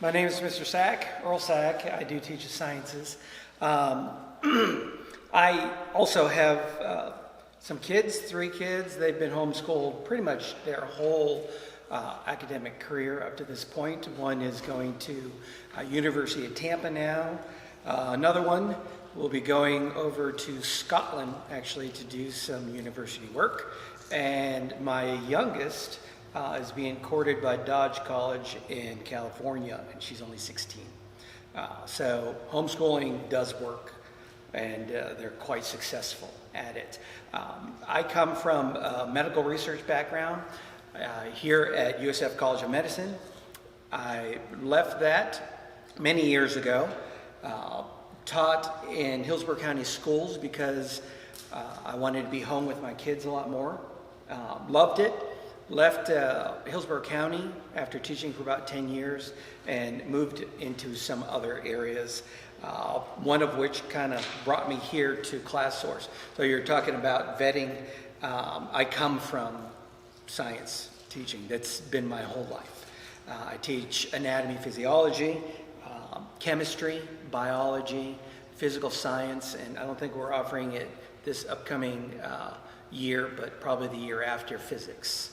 My name is Mr. Sack, Earl Sack. I do teach the sciences. I also have some kids, 3 kids. They've been homeschooled pretty much their whole academic career up to this point. One is going to University of Tampa now. Another one will be going over to Scotland actually to do some university work. And my youngest is being courted by Dodge College in California, and she's only 16. So homeschooling does work, and they're quite successful at it. I come from a medical research background here at USF College of Medicine. I left that many years ago, taught in Hillsborough County schools because I wanted to be home with my kids a lot more. Loved it. Left Hillsborough County after teaching for about 10 years and moved into some other areas, one of which kind of brought me here to ClassSource. So you're talking about vetting. I come from science teaching. That's been my whole life. I teach anatomy, physiology, chemistry, biology, physical science, and I don't think we're offering it this upcoming year, but probably the year after, physics.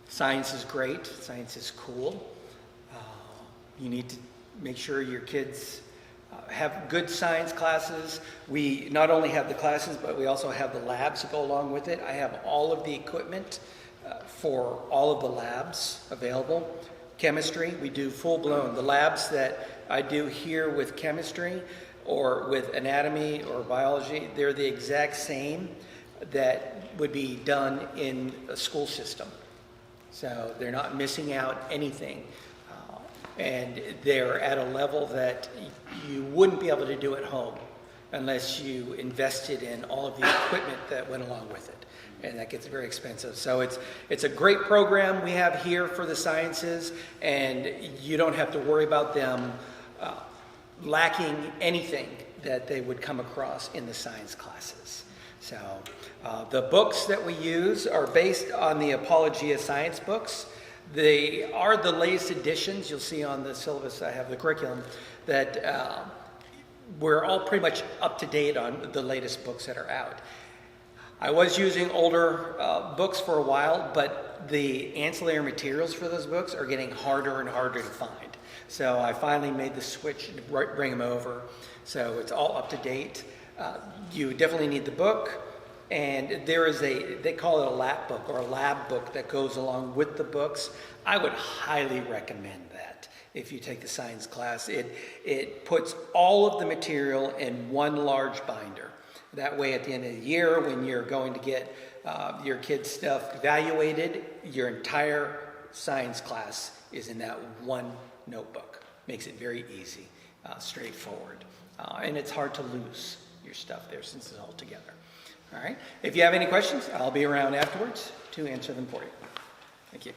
Science is great. Science is cool. You need to make sure your kids have good science classes. We not only have the classes, but we also have the labs that go along with it. I have all of the equipment for all of the labs available. Chemistry, we do full-blown. The labs that I do here with chemistry or with anatomy or biology, they're the exact same that would be done in a school system. So they're not missing out anything. And they're at a level that you wouldn't be able to do at home unless you invested in all of the equipment that went along with it. And that gets very expensive. So it's a great program we have here for the sciences, and you don't have to worry about them lacking anything that they would come across in the science classes. So the books that we use are based on the Apologia science books. They are the latest editions. You'll see on the syllabus I have the curriculum that we're all pretty much up to date on the latest books that are out. I was using older books for a while, but the ancillary materials for those books are getting harder and harder to find. So I finally made the switch to bring them over. So it's all up to date. You definitely need the book, and there is they call it a lap book or a lab book that goes along with the books. I would highly recommend that if you take the science class. It puts all of the material in one large binder. That way at the end of the year, when you're going to get your kids' stuff evaluated, your entire science class is in that one notebook. Makes it very easy, straightforward. And it's hard to lose your stuff there since it's all together. All right. If you have any questions, I'll be around afterwards to answer them for you. Thank you.